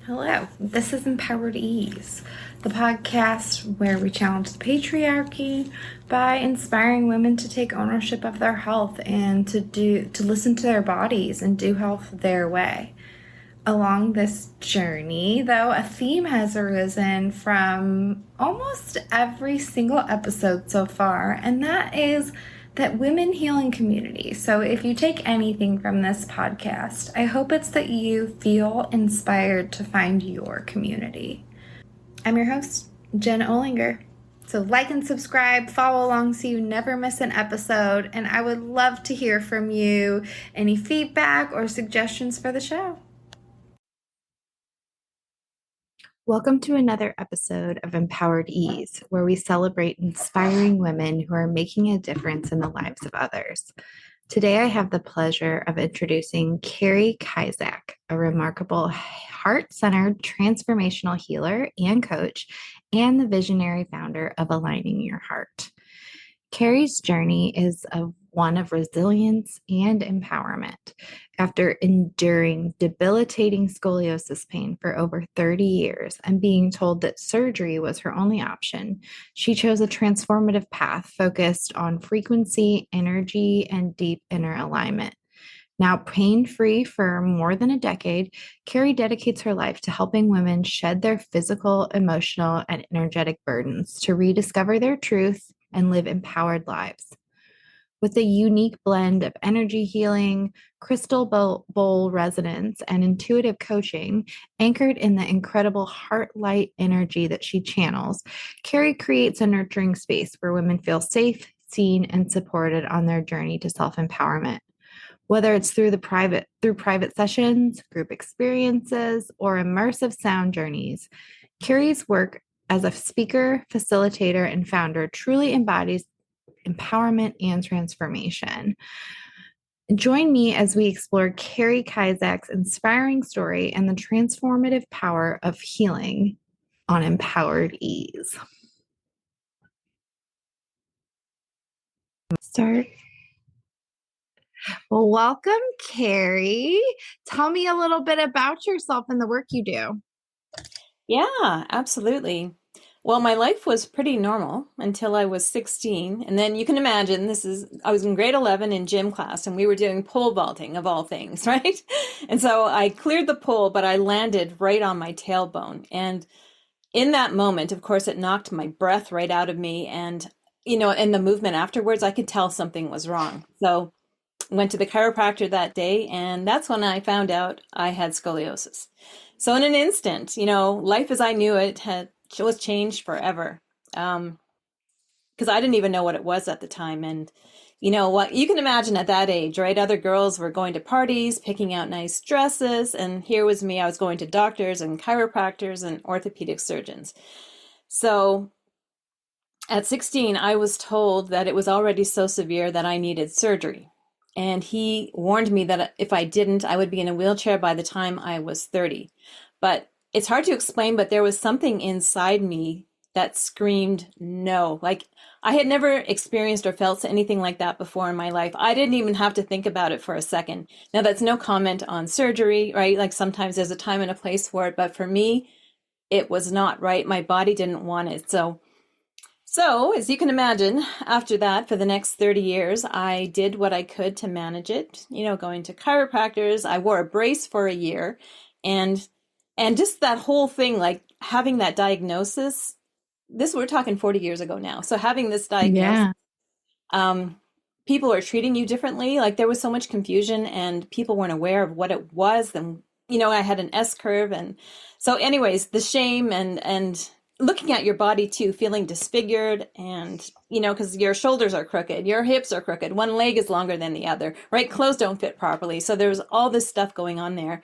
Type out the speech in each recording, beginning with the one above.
Hello, this is Empowered Ease, the podcast where we challenge the patriarchy by inspiring women to take ownership of their health and to listen to their bodies and do health their way. Along this journey, though, a theme has arisen from almost every single episode so far, and that is that women healing community. So if you take anything from this podcast, I hope it's that you feel inspired to find your community. I'm your host, Jen Olinger. So like and subscribe, follow along so you never miss an episode, and I would love to hear from you any feedback or suggestions for the show. Welcome to another episode of Empowered Ease, where we celebrate inspiring women who are making a difference in the lives of others. Today, I have the pleasure of introducing Kari Kiazyk, a remarkable heart-centered transformational healer and coach, and the visionary founder of Aligning Your Heart. Kari's journey is one of resilience and empowerment. After enduring debilitating scoliosis pain for over 30 years and being told that surgery was her only option, she chose a transformative path focused on frequency, energy, and deep inner alignment. Now pain-free for more than a decade, Kari dedicates her life to helping women shed their physical, emotional, and energetic burdens to rediscover their truth and live empowered lives. With a unique blend of energy healing, crystal bowl resonance, and intuitive coaching anchored in the incredible heart light energy that she channels, Kari creates a nurturing space where women feel safe, seen, and supported on their journey to self-empowerment. Whether it's through private sessions, group experiences, or immersive sound journeys, Kari's work as a speaker, facilitator, and founder truly embodies empowerment and transformation. Join me as we explore Kari Kiazyk's inspiring story and the transformative power of healing on Empowered Ease. Start. Well, welcome, Kari. Tell me a little bit about yourself and the work you do. Yeah, absolutely. Well, my life was pretty normal until I was 16. And then you can imagine I was in grade 11 in gym class and we were doing pole vaulting of all things, right? And so I cleared the pole, but I landed right on my tailbone. And in that moment, of course, it knocked my breath right out of me. And, in the movement afterwards, I could tell something was wrong. So went to the chiropractor that day, and that's when I found out I had scoliosis. So in an instant, life as I knew it was changed forever. Because I didn't even know what it was at the time. And what you can imagine at that age, right? Other girls were going to parties, picking out nice dresses. And here was me, I was going to doctors and chiropractors and orthopedic surgeons. So at 16, I was told that it was already so severe that I needed surgery. And he warned me that if I didn't, I would be in a wheelchair by the time I was 30. But it's hard to explain, but there was something inside me that screamed no. Like I had never experienced or felt anything like that before in my life. I didn't even have to think about it for a second. Now, that's no comment on surgery, right? Like sometimes there's a time and a place for it, but for me, it was not right. My body didn't want it. So, as you can imagine, after that, for the next 30 years, I did what I could to manage it, going to chiropractors. I wore a brace for a year, and just that whole thing, like having that diagnosis, we're talking 40 years ago now. So having this diagnosis, people are treating you differently. Like there was so much confusion and people weren't aware of what it was. And, I had an S curve. And so anyways, the shame and looking at your body too, feeling disfigured and, because your shoulders are crooked, your hips are crooked, one leg is longer than the other, right? Clothes don't fit properly. So there's all this stuff going on there.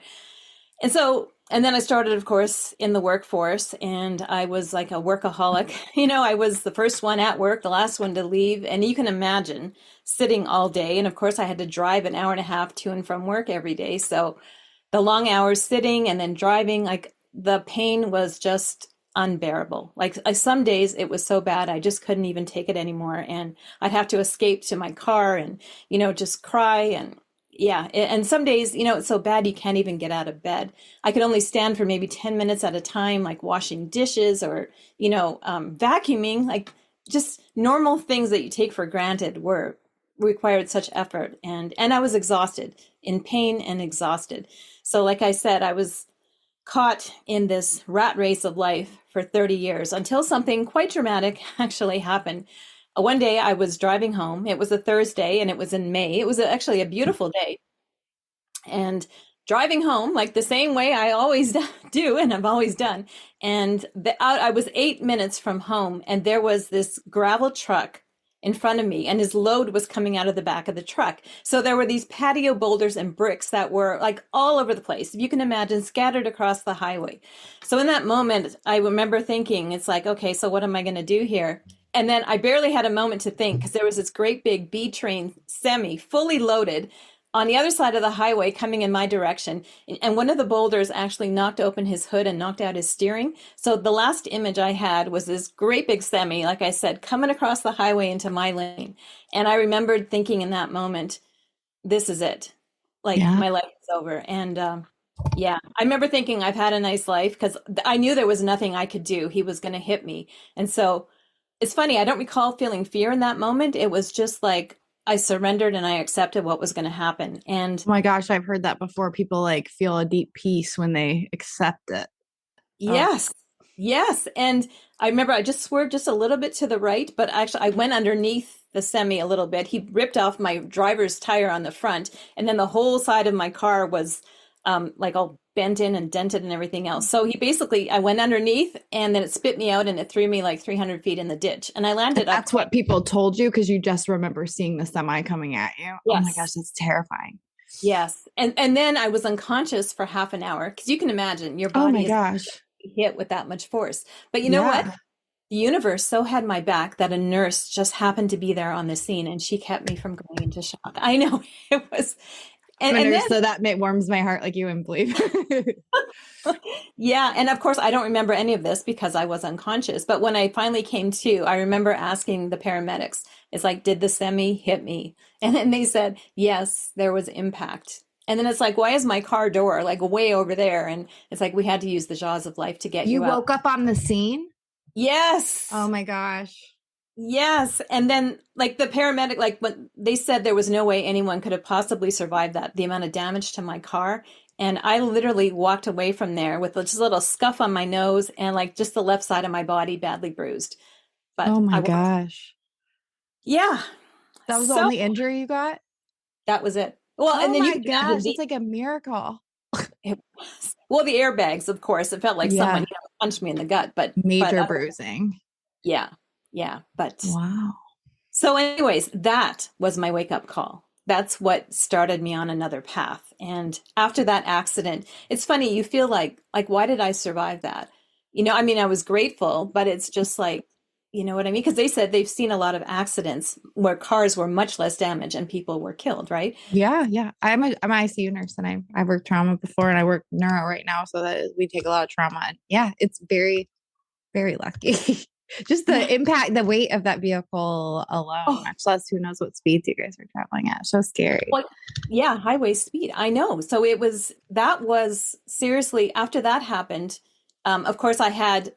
And then I started, of course, in the workforce, and I was like a workaholic. I was the first one at work, the last one to leave. And you can imagine sitting all day. And of course, I had to drive an hour and a half to and from work every day. So the long hours sitting and then driving, like the pain was just unbearable. Like some days it was so bad, I just couldn't even take it anymore. And I'd have to escape to my car and, just cry. Yeah, and some days, it's so bad you can't even get out of bed. I could only stand for maybe 10 minutes at a time, like washing dishes or, vacuuming, like just normal things that you take for granted were required such effort. And I was exhausted, in pain and exhausted. So like I said, I was caught in this rat race of life for 30 years until something quite dramatic actually happened. One day I was driving home. It was a Thursday and it was in May. It was actually a beautiful day. And driving home, like the same way I always do and I've always done. And I was 8 minutes from home and there was this gravel truck in front of me and his load was coming out of the back of the truck. So there were these patio boulders and bricks that were like all over the place. If you can imagine, scattered across the highway. So in that moment, I remember thinking, it's like, okay, so what am I going to do here? And then I barely had a moment to think because there was this great big B train semi fully loaded on the other side of the highway coming in my direction. And one of the boulders actually knocked open his hood and knocked out his steering. So the last image I had was this great big semi, like I said, coming across the highway into my lane. And I remembered thinking in that moment, this is it. Like Yeah. my life is over. And yeah, I remember thinking I've had a nice life because I knew there was nothing I could do. He was going to hit me. And so it's funny, I don't recall feeling fear in that moment. It was just like I surrendered and I accepted what was going to happen. And Oh my gosh, I've heard that before. People like feel a deep peace when they accept it. Oh, yes, yes. And I remember I just swerved just a little bit to the right, but actually I went underneath the semi a little bit. He ripped off my driver's tire on the front, and then the whole side of my car was like all bent in and dented and everything else. So I went underneath and then it spit me out and it threw me like 300 feet in the ditch. And I and landed up. that's what people told you because you just remember seeing the semi coming at you. Oh my Yes. gosh, that's terrifying. Yes. And then I was unconscious for half an hour because you can imagine your Oh my body is gosh. hit with that much force. But you know what? Yeah. The universe so had my back that a nurse just happened to be there on the scene and she kept me from going into shock. I know it was, I'm a and then, nurse, so that warms my heart like you wouldn't believe. yeah. And of course, I don't remember any of this because I was unconscious. But when I finally came to, I remember asking the paramedics, it's like, did the semi hit me? And then they said, yes, there was impact. And then it's like, why is my car door like way over there? And it's like, we had to use the jaws of life to get You you out. woke up on the scene? Oh Yes. my gosh. Yes. And then like the paramedic, like when they said there was no way anyone could have possibly survived that, the amount of damage to my car. And I literally walked away from there with just a little scuff on my nose and like just the left side of my body badly bruised. But Oh my I walked, gosh. yeah. That was the So only injury you got? that was it. Well, and Oh then you my can imagine gosh, that's like a miracle. it was, well, the airbags, of course, it felt like someone, Yeah. punched me in the gut, but Major bruising. yeah, yeah. But Wow. so, anyways, that was my wake up call. That's what started me on another path. And after that accident, it's funny, you feel like, why did I survive that? I mean, I was grateful, but it's just like, you know what I mean? Because they said they've seen a lot of accidents where cars were much less damaged and people were killed, right? Yeah, yeah. I'm an ICU nurse and I worked trauma before and I work neuro right now. So that we take a lot of trauma. And yeah, it's very, very lucky. Just Yeah. the impact, the weight of that vehicle alone, Oh, much less who knows what speeds you guys are traveling at. So scary. what? Yeah, highway speed. I know. So that was seriously, after that happened, of course, I had,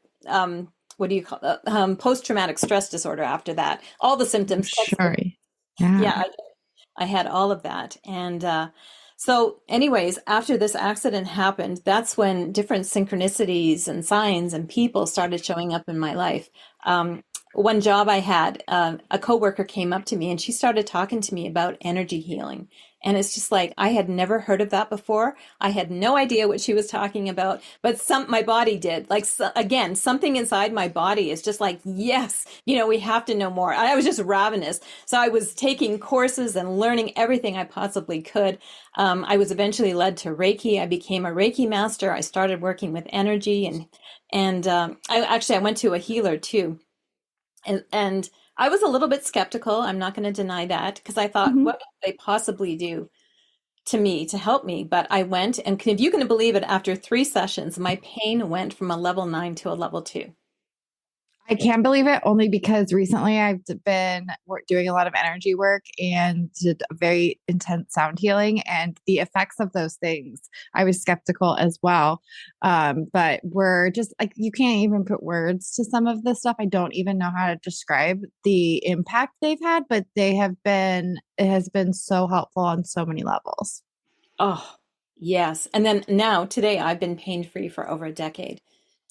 what do you call it? Post-traumatic stress disorder after that. All the I'm symptoms. sure. Yeah. Yeah, I had all of that. And so, anyways, after this accident happened, that's when different synchronicities and signs and people started showing up in my life. One job I had, a coworker came up to me and she started talking to me about energy healing. And it's just like, I had never heard of that before. I had no idea what she was talking about, but my body did. Like, again, something inside my body is just like, yes, we have to know more. I was just ravenous. So I was taking courses and learning everything I possibly could. I was eventually led to Reiki. I became a Reiki master. I started working with energy and I went to a healer too. And I was a little bit skeptical. I'm not going to deny that because I thought, Mhm. what could they possibly do to me to help me? But I went, and if you can believe it, after 3 sessions, my pain went from a level 9 to a level 2. I can't believe it only because recently I've been doing a lot of energy work and did a very intense sound healing and the effects of those things. I was skeptical as well. But we're just like, you can't even put words to some of this stuff. I don't even know how to describe the impact they've had, but it has been so helpful on so many levels. Oh, yes. And then now, today, I've been pain-free for over a decade.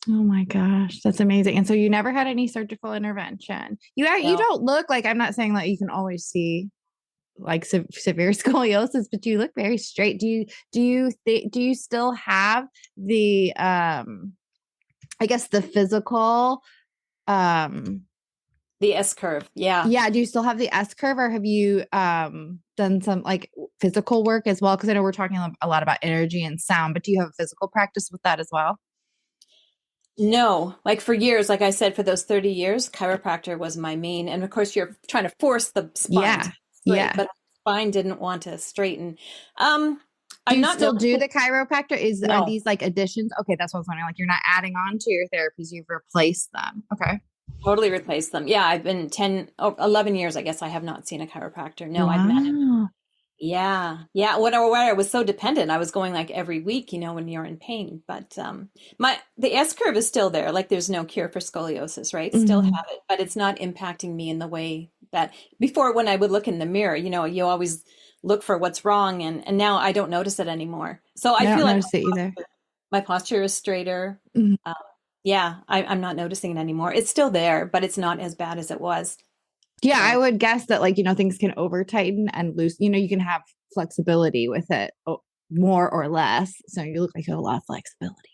Oh my gosh, that's amazing. And so you never had any surgical intervention. You No. don't look like I'm not saying that you can always see like severe scoliosis, but you look very straight. Do you still have the I guess the physical The S curve. Yeah. yeah, do you still have the S curve or have you done some like physical work as well? Because I know we're talking a lot about energy and sound, but do you have a physical practice with that as well? No, like for years, like I said, for those 30 years, chiropractor was my main. And of course, you're trying to force the spine to Yeah. be straight, Yeah. but the spine didn't want to straighten. Do I'm you not still do noticing. the chiropractor? Are No, these like additions? Okay, that's what I was wondering. Like you're not adding on to your therapies, you've replaced them. Okay. totally replaced them. Yeah, I've been 11 years, I guess I have not seen a chiropractor. No, I've met. Wow. Yeah, yeah. When I was so dependent, I was going like every week, when you're in pain. But my the S curve is still there. Like there's no cure for scoliosis, right? Still Mhm. have it, but it's not impacting me in the way that before when I would look in the mirror, you always look for what's wrong, and now I don't notice it anymore. So I I don't feel like notice it either. my posture is straighter. Mhm. Um, yeah, I'm not noticing it anymore. It's still there, but it's not as bad as it was. Yeah, I So would guess that like, things can over tighten and loose. You can have flexibility with it more or less. So you look like you have a lot of flexibility.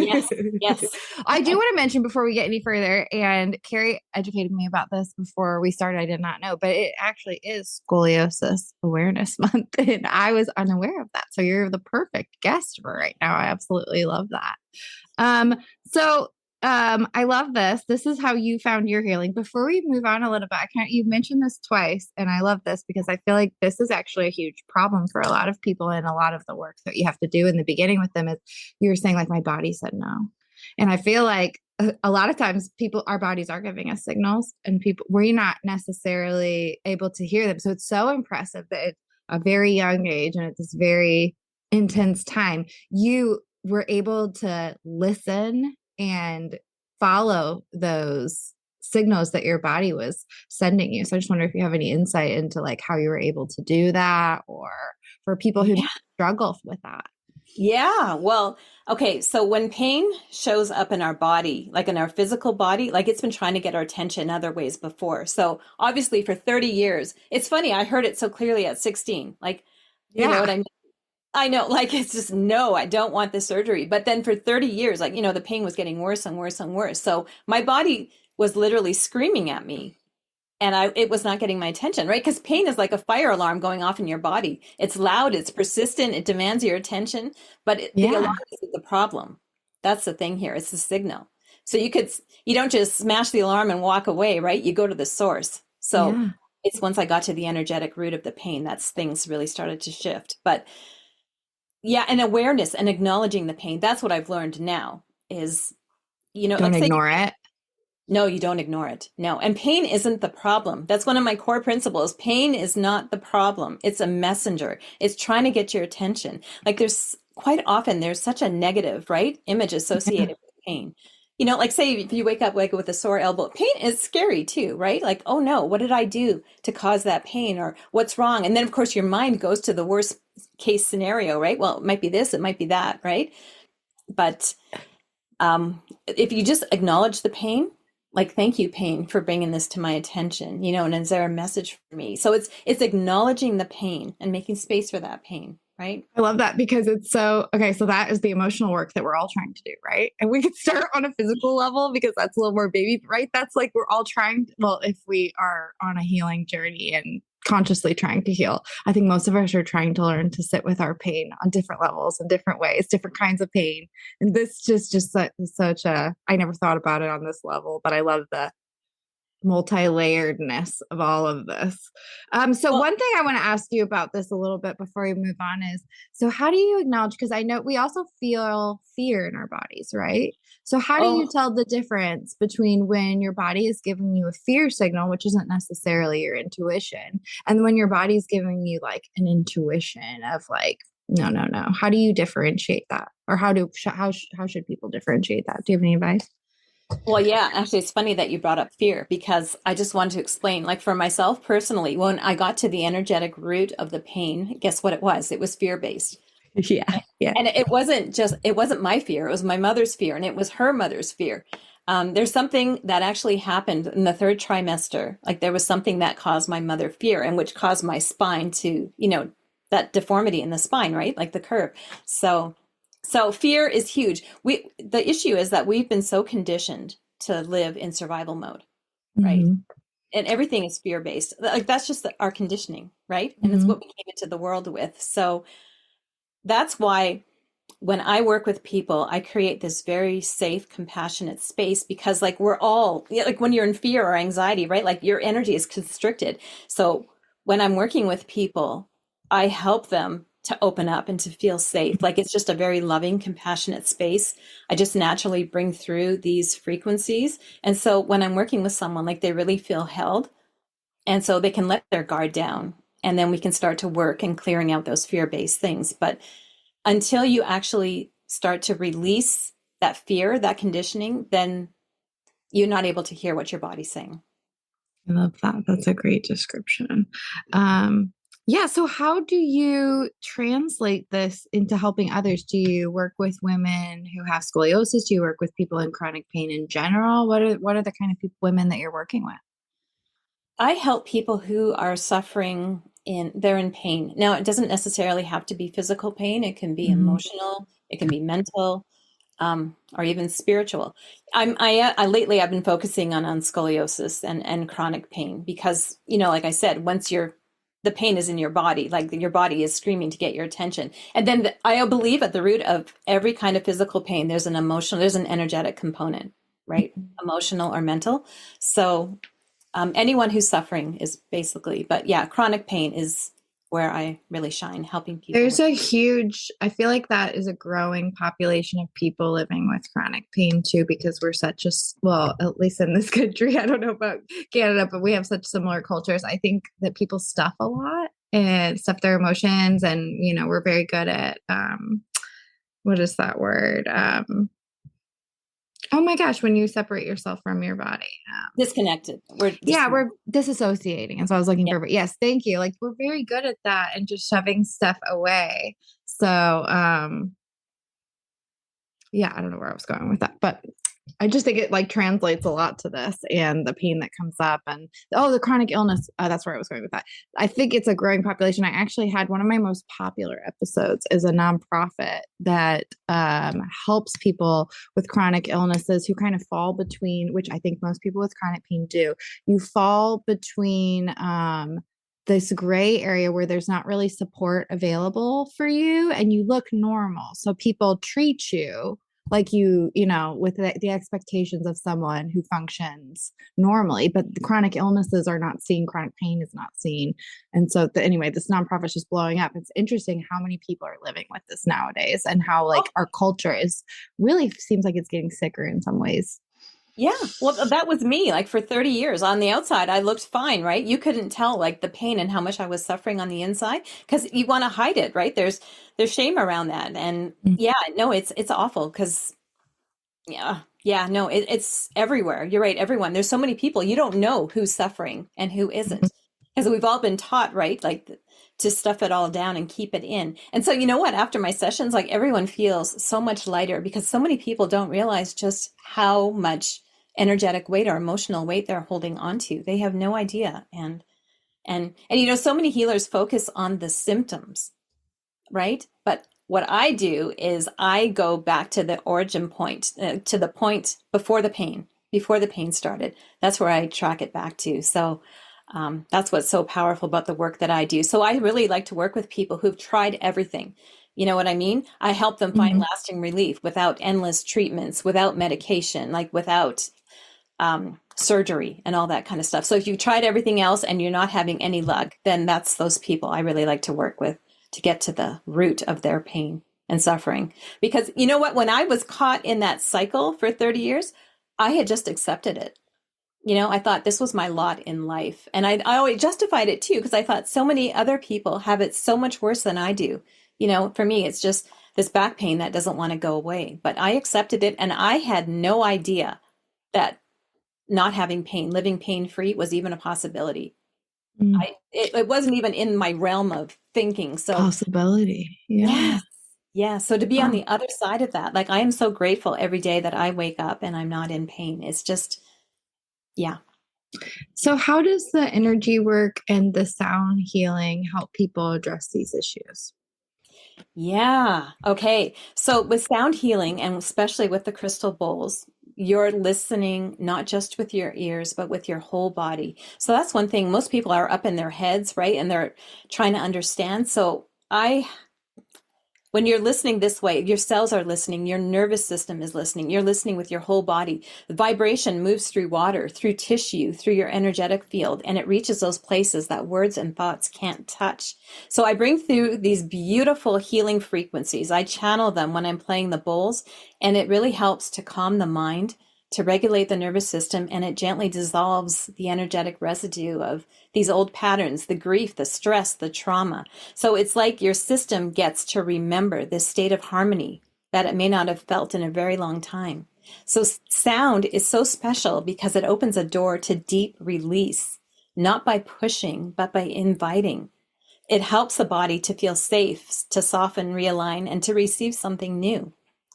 yes, yes. I do want to mention before we get any further, and Carrie educated me about this before we started. I did not know, but it actually is Scoliosis Awareness Month, and I was unaware of that. So you're the perfect guest for right now. I absolutely love that. Um, so I love this. This is how you found your healing. Before we move on a little bit, you mentioned this twice, and I love this because I feel like this is actually a huge problem for a lot of people and a lot of the work that you have to do in the beginning with them is you were saying like my body said no. And I feel like a lot of times our bodies are giving us signals and we're not necessarily able to hear them. So it's so impressive that at a very young age and at this very intense time, you were able to listen and follow those signals that your body was sending you. So I just wonder if you have any insight into like how you were able to do that or for people who struggle with that. Yeah, well, okay, so when pain shows up in our body, like in our physical body, like it's been trying to get our attention other ways before. So obviously for 30 years, it's funny, I heard it so clearly at 16. Like, you know what Yeah. I mean? I know, like it's just no, I don't want the surgery. But then for 30 years, like, the pain was getting worse and worse and worse. So my body was literally screaming at me and it was not getting my attention, right? Because pain is like a fire alarm going off in your body. It's loud, it's persistent, it demands your attention, but the alarm Yeah. isn't the problem. That's the thing here. It's the signal. So you don't just smash the alarm and walk away, right? You go to the source. So Yeah. it's once I got to the energetic root of the pain, that's things really started to shift. But yeah, and awareness and acknowledging the pain. That's what I've learned now is, Don't like say ignore it. no, you don't ignore it. No. And pain isn't the problem. That's one of my core principles. Pain is not the problem. It's a messenger. It's trying to get your attention. Like there's such a negative, right? Image Yeah. associated with pain. Like say if you wake up like with a sore elbow, pain is scary too, right? Like, oh no, what did I do to cause that pain or what's wrong? And then of course your mind goes to the worst case scenario, right? Well, it might be this, it might be that, right? But if you just acknowledge the pain, like thank you pain for bringing this to my attention, and is there a message for me? So it's acknowledging the pain and making space for that pain, right? I love that because it's so okay. So that is the emotional work that we're all trying to do, right? And we could start on a physical level because that's a little more baby, right? That's like we're all trying. Well, if we are on a healing journey and consciously trying to heal, I think most of us are trying to learn to sit with our pain on different levels and different ways, different kinds of pain. And this just such a. I never thought about it on this level, but I love multi-layeredness of all of this. So Well, one thing I want to ask you about this a little bit before we move on is, so how do you acknowledge, because I know we also feel fear in our bodies, right? So how do you oh, tell the difference between when your body is giving you a fear signal, which isn't necessarily your intuition, and when your body's giving you like an intuition of like, no, no, no. How do you differentiate that? Or how should people differentiate that? Do you have any advice? well, yeah, actually, it's funny that you brought up fear because I just wanted to explain, like for myself personally, when I got to the energetic root of the pain, guess what it was? It was fear-based. Yeah, yeah. And it wasn't my fear, it was my mother's fear, and it was her mother's fear. There's something that actually happened in the third trimester. Like there was something that caused my mother fear and which caused my spine to, that deformity in the spine, right? Like the curve. So fear is huge. The issue is that we've been so conditioned to live in survival mode, right? Hmm. And everything is fear based. Like that's just our conditioning, right? And it's Hmm. what we came into the world with. So that's why when I work with people, I create this very safe, compassionate space because, like, we're all like when you're in fear or anxiety, right? Like, your energy is constricted. So, when I'm working with people, I help them to open up and to feel safe. Like, it's just a very loving, compassionate space. I just naturally bring through these frequencies. And so, when I'm working with someone, like, they really feel held. And so they can let their guard down. And then we can start to work and clearing out those fear based things. But until you actually start to release that fear, that conditioning, then you're not able to hear what your body's saying. I love that. That's a great description. Yeah. So, how do you translate this into helping others? Do you work with women who have scoliosis? Do you work with people in chronic pain in general? What are the kind of women that you're working with? I help people who are suffering they're in pain. Now, it doesn't necessarily have to be physical pain. It can be Hmm. emotional, it can be mental, or even spiritual. Lately I've been focusing on scoliosis and chronic pain because, like I said, the pain is in your body, like your body is screaming to get your attention. And then I believe at the root of every kind of physical pain, there's an energetic component, right? Emotional or mental. So anyone who's suffering is basically, but yeah, chronic pain is where I really shine, helping people There's with. a huge, I feel like that is a growing population of people living with chronic pain too, because we're such a, well, at least in this country, I don't know about Canada, but we have such similar cultures. I think that people stuff a lot and stuff their emotions. And, we're very good at, what is that word? Oh my gosh, when you separate yourself from your body. Disconnected. We're Yeah, disconnected. we're disassociating. And so I was looking Yeah. for, yes, thank you. Like we're very good at that and just shoving stuff away. So, yeah, I don't know where I was going with that, but I just think it like translates a lot to this and the pain that comes up and the chronic illness. That's where I was going with that. I think it's a growing population. I actually had one of my most popular episodes is a nonprofit that helps people with chronic illnesses who kind of fall between, which I think most people with chronic pain do. You fall between this gray area where there's not really support available for you and you look normal. So people treat you like with the expectations of someone who functions normally, but the chronic illnesses are not seen, chronic pain is not seen. And so anyway, this nonprofit is just blowing up. It's interesting how many people are living with this nowadays and how like our culture is really seems like it's getting sicker in some ways. Yeah. Well, that was me. Like for 30 years on the outside, I looked fine, right? You couldn't tell like the pain and how much I was suffering on the inside because you want to hide it, right? There's shame around that. And yeah, no, it's awful because yeah, no, it's everywhere. You're right, everyone. There's so many people you don't know who's suffering and who Mhm. isn't. Because we've all been taught, right? Like to stuff it all down and keep it in. And so you know what? After my sessions, like everyone feels so much lighter because so many people don't realize just how much energetic weight or emotional weight they're holding onto. They have no idea. And so many healers focus on the symptoms, right? But what I do is I go back to the origin point, to the point before the pain started. That's where I track it back to. So that's what's so powerful about the work that I do. So I really like to work with people who've tried everything. You know what I mean? I help them find lasting relief without endless treatments, without medication, like without surgery and all that kind of stuff. So if you've tried everything else and you're not having any luck, then that's those people I really like to work with to get to the root of their pain and suffering. Because you know what? When I was caught in that cycle for 30 years, I had just accepted it. I thought this was my lot in life. And I always justified it too, because I thought so many other people have it so much worse than I do. For me, it's just this back pain that doesn't want to go away. But I accepted it, and I had no idea that not having pain, living pain free was even a possibility. Mm. It wasn't even in my realm of thinking. So, Possibility. Yeah. yeah. Yeah. So to be on Wow. the other side of that, like I am so grateful every day that I wake up and I'm not in pain. It's just, yeah. So, how does the energy work and the sound healing help people address these issues? Yeah. Okay. So with sound healing and especially with the crystal bowls, you're listening not just with your ears, but with your whole body. So that's one thing. Most people are up in their heads, right? And they're trying to understand. So when you're listening this way, your cells are listening, your nervous system is listening, you're listening with your whole body. The vibration moves through water, through tissue, through your energetic field, and it reaches those places that words and thoughts can't touch. So I bring through these beautiful healing frequencies. I channel them when I'm playing the bowls, and it really helps to calm the mind, to regulate the nervous system, and it gently dissolves the energetic residue of these old patterns, the grief, the stress, the trauma. So it's like your system gets to remember this state of harmony that it may not have felt in a very long time. So sound is so special because it opens a door to deep release, not by pushing, but by inviting. It helps the body to feel safe, to soften, realign, and to receive something new.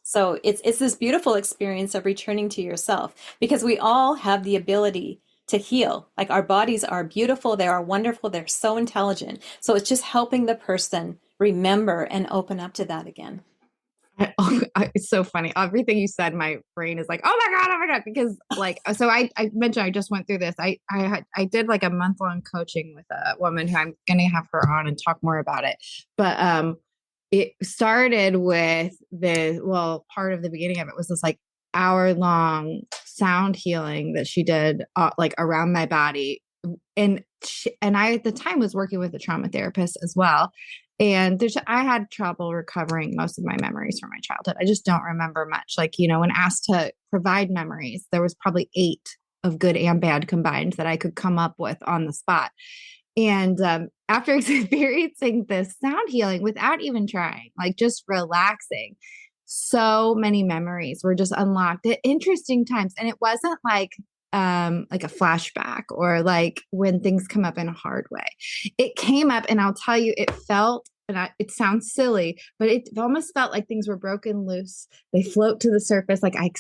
So it's this beautiful experience of returning to yourself, because we all have the ability to heal. Like our bodies are beautiful, they are wonderful, they're so intelligent. So it's just helping the person remember and open up to that again. It's so funny. Everything you said, my brain is like, oh my God, because like, so I mentioned I just went through this. I did like a month-long coaching with a woman who I'm going to have her on and talk more about it. But it started with part of the beginning of it was this like hour-long sound healing that she did like around my body. And I at the time was working with a trauma therapist as well. And I had trouble recovering most of my memories from my childhood. I just don't remember much. Like, when asked to provide memories, there was probably 8 of good and bad combined that I could come up with on the spot. And after experiencing this sound healing without even trying, like just relaxing, so many memories were just unlocked at interesting times. And it wasn't like a flashback or like when things come up in a hard way. It came up, and I'll tell you, it felt, it sounds silly, but it almost felt like things were broken loose. They float to the surface. Like I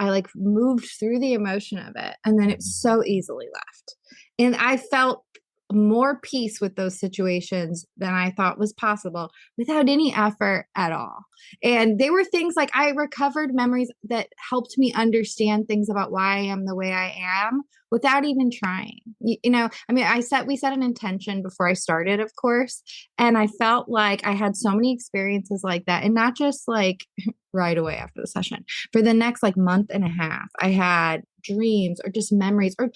like moved through the emotion of it, and then it's so easily left. And I felt more peace with those situations than I thought was possible without any effort at all. And they were things like I recovered memories that helped me understand things about why I am the way I am without even trying. I mean, we set an intention before I started, of course. And I felt like I had so many experiences like that. And not just like right away after the session. For the next like month and a half, I had dreams or just memories or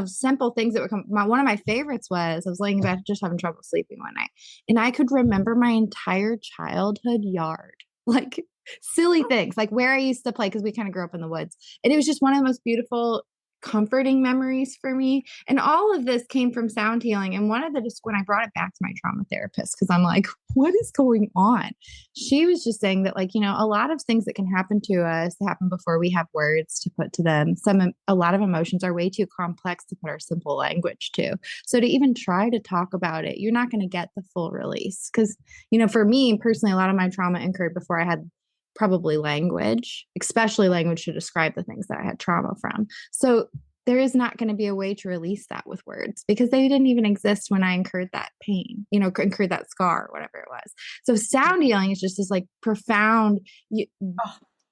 simple things that would come. One of my favorites was I was laying in bed just having trouble sleeping one night, and I could remember my entire childhood yard, like silly things like where I used to play, because we kind of grew up in the woods, and it was just one of the most beautiful, comforting memories for me. And all of this came from sound healing. And one of the just when I brought it back to my trauma therapist, because I'm like, what is going on? She was just saying that, like, a lot of things that can happen to us happen before we have words to put to them. A lot of emotions are way too complex to put our simple language to. So to even try to talk about it, you're not going to get the full release. Because, for me personally, a lot of my trauma occurred before I had probably language, especially language to describe the things that I had trauma from. So there is not going to be a way to release that with words, because they didn't even exist when I incurred that pain, incurred that scar or whatever it was. So sound healing is just this like profound,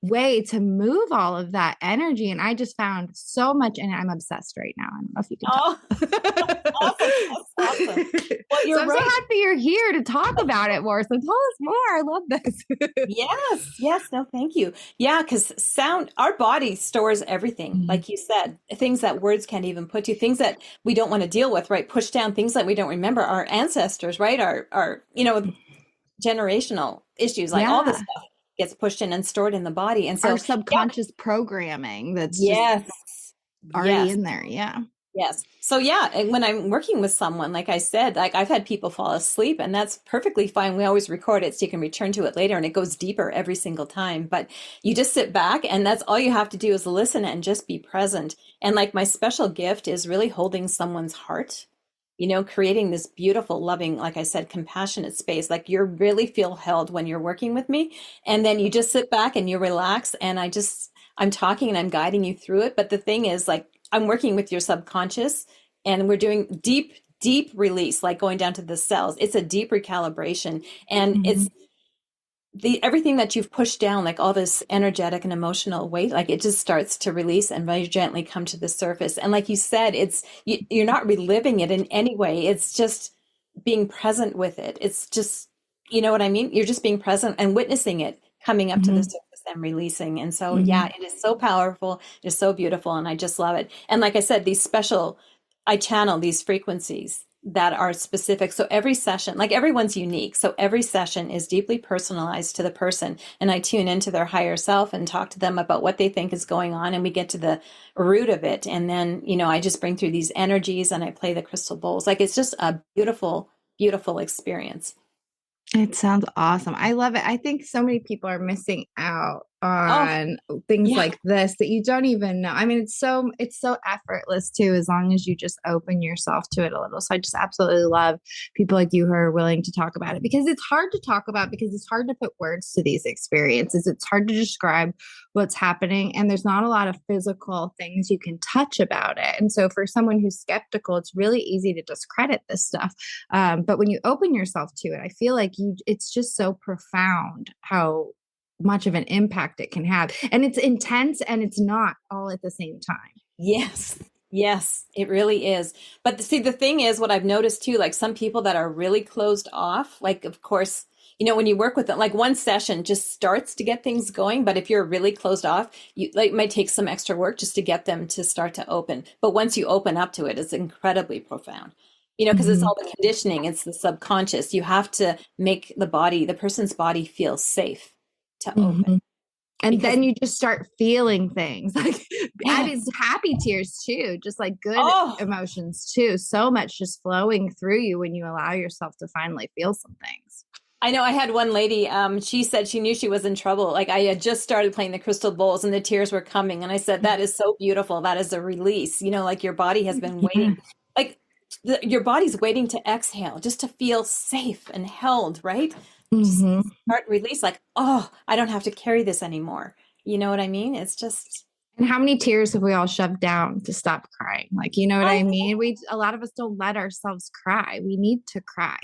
way to move all of that energy. And I just found so much, and I'm obsessed right now. I don't know if you can Oh, tell. awesome. That's awesome. Well, So you're I'm so right. happy you're here to talk about it more. So tell us more. I love this. Yes, yes, no, thank you. Yeah, because sound, our body stores everything, Mhm. like you said, things that words can't even put to, things that we don't want to deal with, right? Push down things that we don't remember, our ancestors, right? Our, generational issues, like all this Yeah. stuff gets pushed in and stored in the body. And Our so, yeah, subconscious programming that's just yes, already yes. in there. Yeah. Yes. So yeah, and when I'm working with someone, like I said, like I've had people fall asleep and that's perfectly fine. We always record it so you can return to it later and it goes deeper every single time. But you just sit back and that's all you have to do is listen and just be present. And like my special gift is really holding someone's heart, creating this beautiful, loving, like I said, compassionate space. Like you really feel held when you're working with me. And then you just sit back and you relax and I'm talking and I'm guiding you through it. But the thing is, like, I'm working with your subconscious and we're doing deep, deep release, like going down to the cells. It's a deep recalibration. And Mhm. it's the everything that you've pushed down, like all this energetic and emotional weight, like it just starts to release and very gently come to the surface. And like you said, you're not reliving it in any way. It's just being present with it. It's just, you know what I mean? You're just being present and witnessing it coming up to the Mhm. surface and releasing. And so, yeah, Mhm. it is so powerful. It's so beautiful. And I just love it. And like I said, I channel these frequencies that are specific. So every session, like everyone's unique. So every session is deeply personalized to the person. And I tune into their higher self and talk to them about what they think is going on. And we get to the root of it. And then, I just bring through these energies and I play the crystal bowls. Like it's just a beautiful, beautiful experience. It sounds awesome. I love it. I think so many people are missing out Oh, on things yeah. like this that you don't even know. I mean, it's so effortless too, as long as you just open yourself to it a little. So I just absolutely love people like you who are willing to talk about it, because it's hard to talk about, because it's hard to put words to these experiences. It's hard to describe what's happening, and there's not a lot of physical things you can touch about it. And so for someone who's skeptical, it's really easy to discredit this stuff. But when you open yourself to it, I feel like it's just so profound how much of an impact it can have. And it's intense and it's not all at the same time. Yes. Yes, it really is. But see, the thing is, what I've noticed too, like some people that are really closed off, like, of course, when you work with them, like one session just starts to get things going. But if you're really closed off, it might take some extra work just to get them to start to open. But once you open up to it, it's incredibly profound, because it's Mhm. all the conditioning, it's the subconscious. You have to make the person's body feel safe to open Mhm. And because, then you just start feeling things like added yes. happy tears too, just like good Oh, emotions too. So much just flowing through you when you allow yourself to finally feel some things. I know I had one lady, she said she knew she was in trouble. Like I had just started playing the crystal bowls and the tears were coming. And I said, that is so beautiful. That is a release. Like your body has been Yeah. waiting. Like your body's waiting to exhale, just to feel safe and held, right? Just Hmm. start release, like, oh, I don't have to carry this anymore. You know what I mean? It's just, And how many tears have we all shoved down to stop crying? Like, you know what I I mean? A lot of us don't let ourselves cry. We need to cry.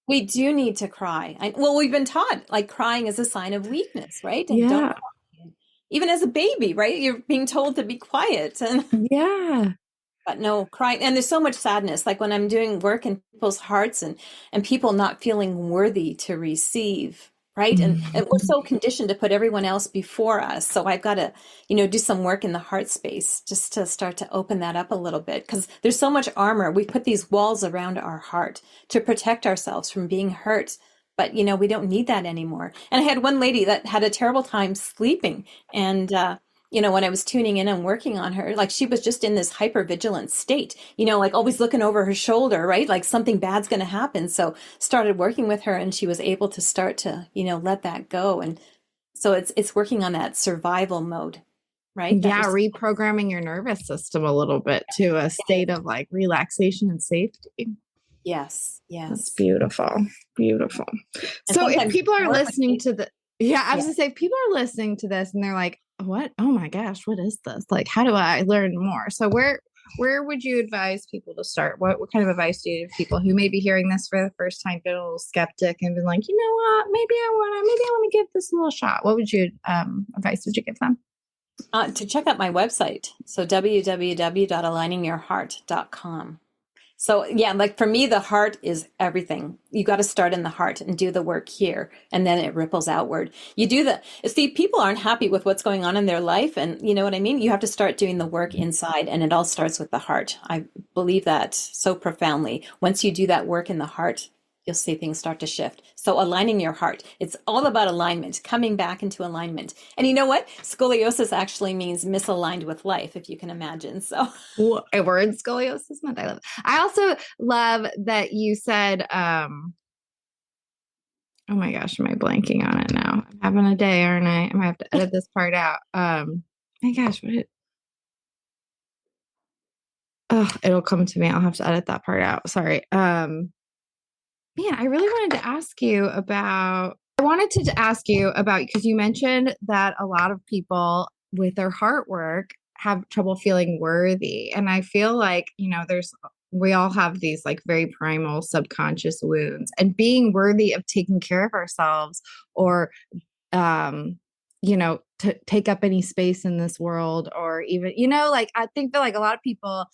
we do need to cry. Well, we've been taught like crying is a sign of weakness, right? And don't Yeah. cry. Even as a baby, right? You're being told to be quiet. And Yeah. but no, crying. And there's so much sadness. Like when I'm doing work in people's hearts and people not feeling worthy to receive, right? And we're Mhm. so conditioned to put everyone else before us. So I've got to, do some work in the heart space just to start to open that up a little bit because there's so much armor. We put these walls around our heart to protect ourselves from being hurt. But we don't need that anymore. And I had one lady that had a terrible time sleeping, and when I was tuning in and working on her, like she was just in this hyper vigilant state, like always looking over her shoulder, right? Like something bad's going to happen. So started working with her and she was able to start to, let that go. And so it's working on that survival mode, right? That Yeah, reprogramming your nervous system a little bit to a it is. state of like relaxation and safety. Yes, That's yes. beautiful. Beautiful. And So if sometimes people are more listening when to yeah, I yeah. was gonna say, if people are listening to this and they're like, what? Oh my gosh, what is this? Like, how do I learn more? So where would you advise people to start? What kind of advice do you give people who may be hearing this for the first time, been a little skeptic and been like, you know what, maybe I want to give this a little shot. What would you advice would you give them? To check out my website. So www.aligningyyourheart.com. So yeah, like for me, the heart is everything. You got to start in the heart and do the work here, and then it ripples outward. You do the, see, people aren't happy with what's going on in their life, and you know what I mean? You have to start doing the work inside, and it all starts with the heart. I believe that so profoundly. Once you do that work in the heart, you'll see things start to shift. So aligning your heart, it's all about alignment, coming back into alignment. And you know what? Scoliosis actually means misaligned with life, if you can imagine. So We're in Scoliosis Month. I love it. I also love that you said, oh my gosh, am I blanking on it now? I'm having a day, aren't I? I might have to edit this part out. My gosh, oh, it'll come to me. I'll have to edit that part out. Sorry. Man, I really wanted to ask you about, because you mentioned that a lot of people with their heart work have trouble feeling worthy. And I feel like, we all have these like very primal subconscious wounds, and being worthy of taking care of ourselves or, to take up any space in this world, or even, like I think that like a lot of people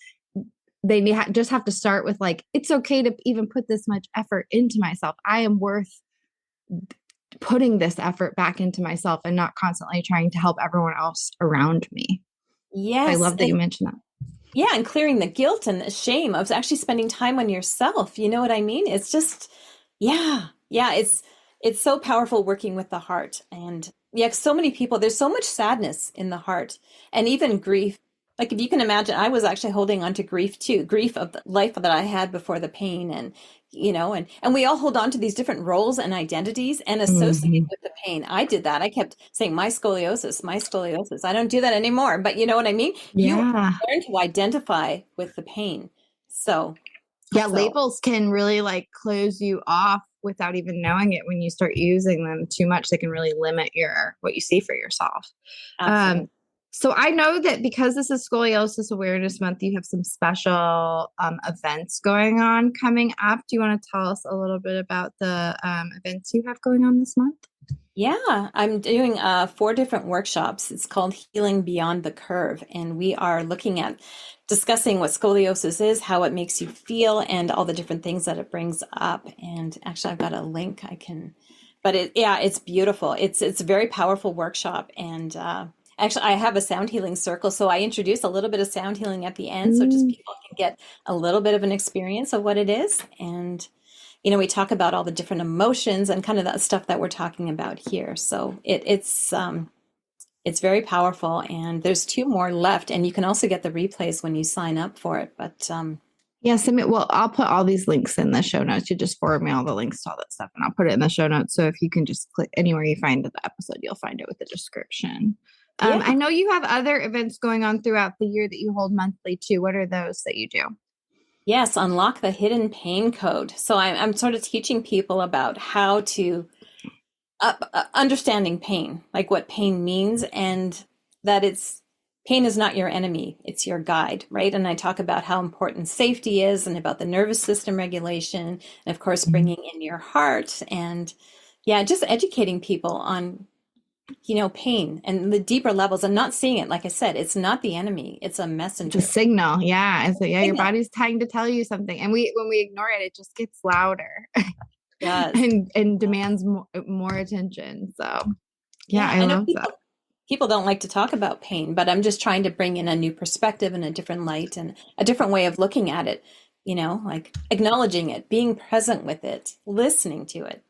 they just have to start with like, it's okay to even put this much effort into myself. I am worth putting this effort back into myself and not constantly trying to help everyone else around me. I yes, love that you mentioned that. yeah, and clearing the guilt and the shame of actually spending time on yourself. You know what I mean? It's just, yeah, it's so powerful working with the heart. And yeah, so many people, there's so much sadness in the heart and even grief. Like if you can imagine, I was actually holding on to grief too, grief of the life that I had before the pain, and and we all hold on to these different roles and identities and associate Mhm. with the pain. I did that. I kept saying my scoliosis, my scoliosis. I don't do that anymore, but you know what I mean? You Yeah. learn to identify with the pain. So, Yeah. so Labels can really like close you off without even knowing it. When you start using them too much, they can really limit what you see for yourself. Um, absolutely. so I know that because this is Scoliosis Awareness Month, you have some special events going on coming up. Do you want to tell us a little bit about the events you have going on this month? Yeah, I'm doing 4 different workshops. It's called Healing Beyond the Curve, and we are looking at discussing what scoliosis is, how it makes you feel, and all the different things that it brings up. And actually, I've got a link I can, but it's beautiful. It's a very powerful workshop, and actually, I have a sound healing circle, so I introduce a little bit of sound healing at the end, so just Mm. people can get a little bit of an experience of what it is. And we talk about all the different emotions and kind of that stuff that we're talking about here. So it's very powerful, and there's 2 more left, and you can also get the replays when you sign up for it. But Yes, well, I'll put all these links in the show notes. You just forward me all the links to all that stuff, and I'll put it in the show notes. So if you can just click anywhere you find the episode, you'll find it with the description. I yeah, know you have other events going on throughout the year that you hold monthly too. What are those that you do? yes, unlock the hidden pain code. So I'm sort of teaching people about how to understanding pain, like what pain means, and that it's pain is not your enemy, it's your guide, right? And I talk about how important safety is and about the nervous system regulation, and of course, Mhm. bringing in your heart. And yeah, just educating people on, pain and the deeper levels and not seeing it. Like I said, it's not the enemy, it's a It's a messenger. signal. Yeah. And so, yeah, your Signal body's trying to tell you something. And when we ignore it, it just gets louder does. and demands more attention. So, yeah, Yeah, I I know love that. people don't like to talk about pain, but I'm just trying to bring in a new perspective and a different light and a different way of looking at it, like acknowledging it, being present with it, listening to it.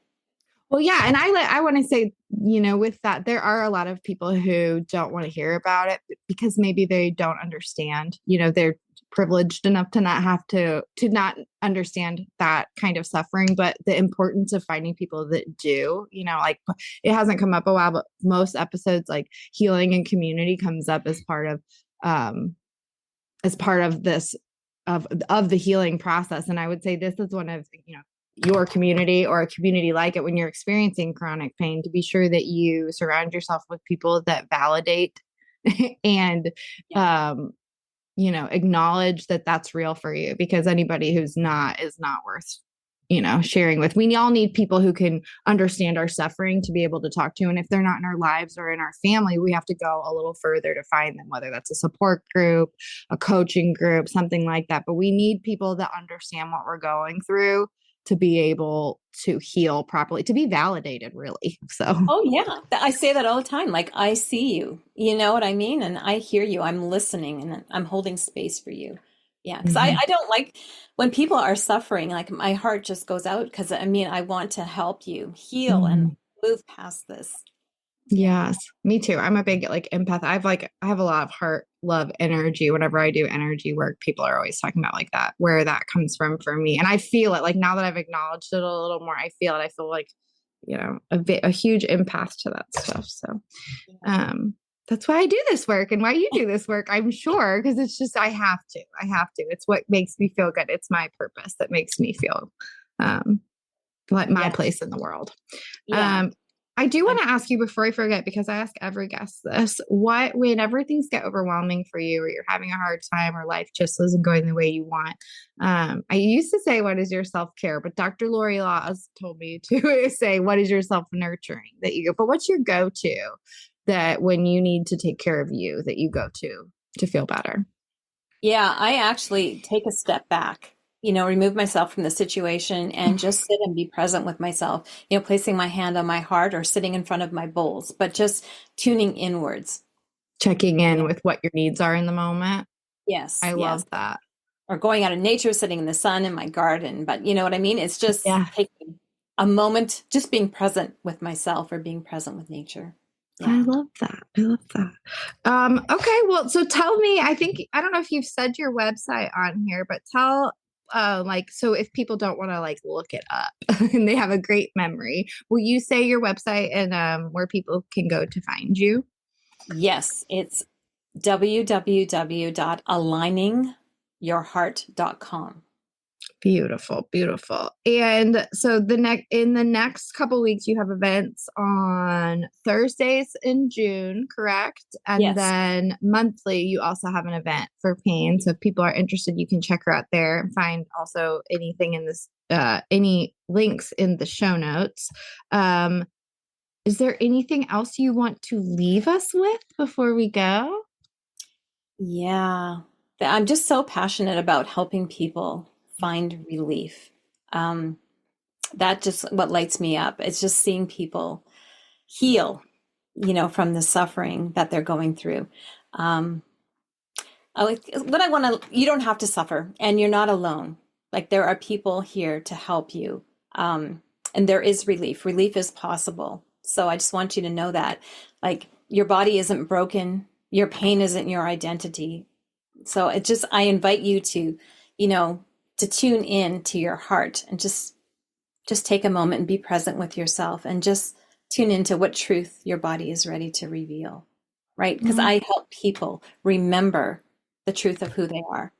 Well, yeah, and I want to say, with that, there are a lot of people who don't want to hear about it because maybe they don't understand. They're privileged enough to not have to not understand that kind of suffering, but the importance of finding people that do. Like it hasn't come up a while, but most episodes, like healing and community, comes up um as part of this of the healing process. And I would say this is one of your community or a community like it when you're experiencing chronic pain, to be sure that you surround yourself with people that validate and Yeah. um acknowledge that that's real for you, because anybody who's not is not worth sharing with. We all need people who can understand our suffering to be able to talk to. And if they're not in our lives or in our family, we have to go a little further to find them, whether that's a support group, a coaching group, something like that. But we need people that understand what we're going through to be able to heal properly, to be validated, really. So, Oh, yeah. I say that all the time. Like, I see you. You know what I mean? And I hear you. I'm listening and I'm holding space for you. Yeah. Because mhm. I don't like when people are suffering, like, my heart just goes out because I mean, I want to help you heal and Mhm. move past this. Yeah. Yes, me too. I'm a big empath. I have a lot of heart, love, energy. Whenever I do energy work, people are always talking about like that, where that comes from for me. And I feel it, like, now that I've acknowledged it a little more, I feel it. I feel like, a huge empath to that stuff. So, Yeah. um, that's why I do this work and why you do this work, I'm sure, because it's just, I have to. I have to. It's what makes me feel good. It's my purpose that makes me feel, um, like my Yeah. place in the world. Yeah. Um, I do I'm, want to ask you before I forget, because I ask every guest this: what, whenever things get overwhelming for you, or you're having a hard time, or life just isn't going the way you want? I used to say, "What is your self care?" But Dr. Lori Laws told me to say, "What is your self nurturing that you go?" But what's your go to that when you need to take care of you, that you go to feel better? yeah. I actually take a step back, remove myself from the situation and just sit and be present with myself, placing my hand on my heart or sitting in front of my bowls, but just tuning inwards. Checking Yeah. in with what your needs are in the moment. Yes. I Yes. love that. Or going out in nature, sitting in the sun in my garden. But you know what I mean? It's just Yeah. taking a moment, just being present with myself or being present with nature. I Yeah. love that. I love that. Okay, well, so tell me, I don't know if you've said your website on here, but tell so if people don't want to look it up and they have a great memory, will you say your website and where people can go to find you? Yes, it's www.aligningsyourheart.com. Beautiful, beautiful. And so in the next couple weeks, you have events on Thursdays in June, correct? And Yes. then monthly, you also have an event for pain. So if people are interested, you can check her out there and find also anything in this, any links in the show notes. Um, is there anything else you want to leave us with before we go? Yeah. I'm just so passionate about helping people find relief. Um, that just what lights me up. It's just seeing people heal, from the suffering that they're going through. Um, what I want to, you don't have to suffer and you're not alone. Like there are people here to help you. And there is relief. Relief is possible. So I just want you to know that like your body isn't broken. Your pain isn't your identity. So I invite you to, you know, to tune in to your heart and just take a moment and be present with yourself and just tune into what truth your body is ready to reveal, right? Because Mm, I help people remember the truth of who they are,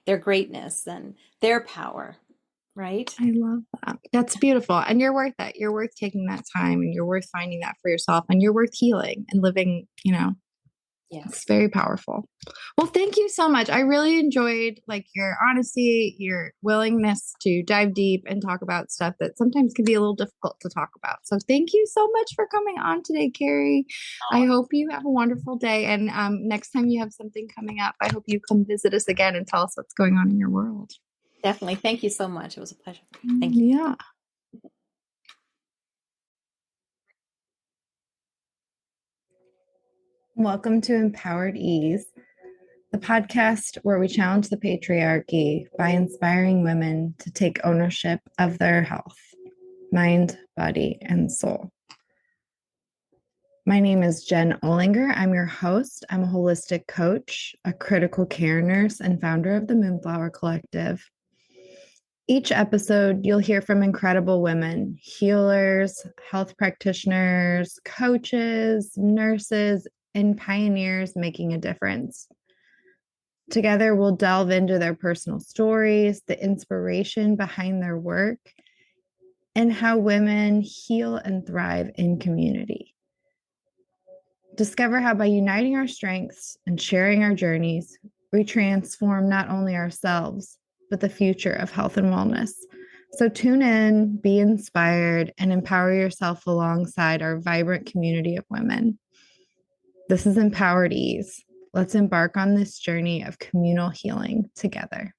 their greatness and their power, right? I love that. That's beautiful. And you're worth it. You're worth taking that time, and you're worth finding that for yourself, and you're worth healing and living, it's Yes. very powerful. Well, thank you so much. I really enjoyed your honesty, your willingness to dive deep and talk about stuff that sometimes can be a little difficult to talk about. So thank you so much for coming on today, Kari. I hope you have a wonderful day. And next time you have something coming up, I hope you come visit us again and tell us what's going on in your world. Definitely. Thank you so much. It was a pleasure. Thank you. Yeah. Welcome to Empowered Ease, the podcast where we challenge the patriarchy by inspiring women to take ownership of their health, mind, body, and soul. My name is Jen Olinger. I'm your host. I'm a holistic coach, a critical care nurse, and founder of the Moonflower Collective. Each episode, you'll hear from incredible women, healers, health practitioners, coaches, nurses, and pioneers making a difference. Together, we'll delve into their personal stories, the inspiration behind their work, and how women heal and thrive in community. Discover how by uniting our strengths and sharing our journeys, we transform not only ourselves, but the future of health and wellness. So tune in, be inspired, and empower yourself alongside our vibrant community of women. This is Empowered Ease. Let's embark on this journey of communal healing together.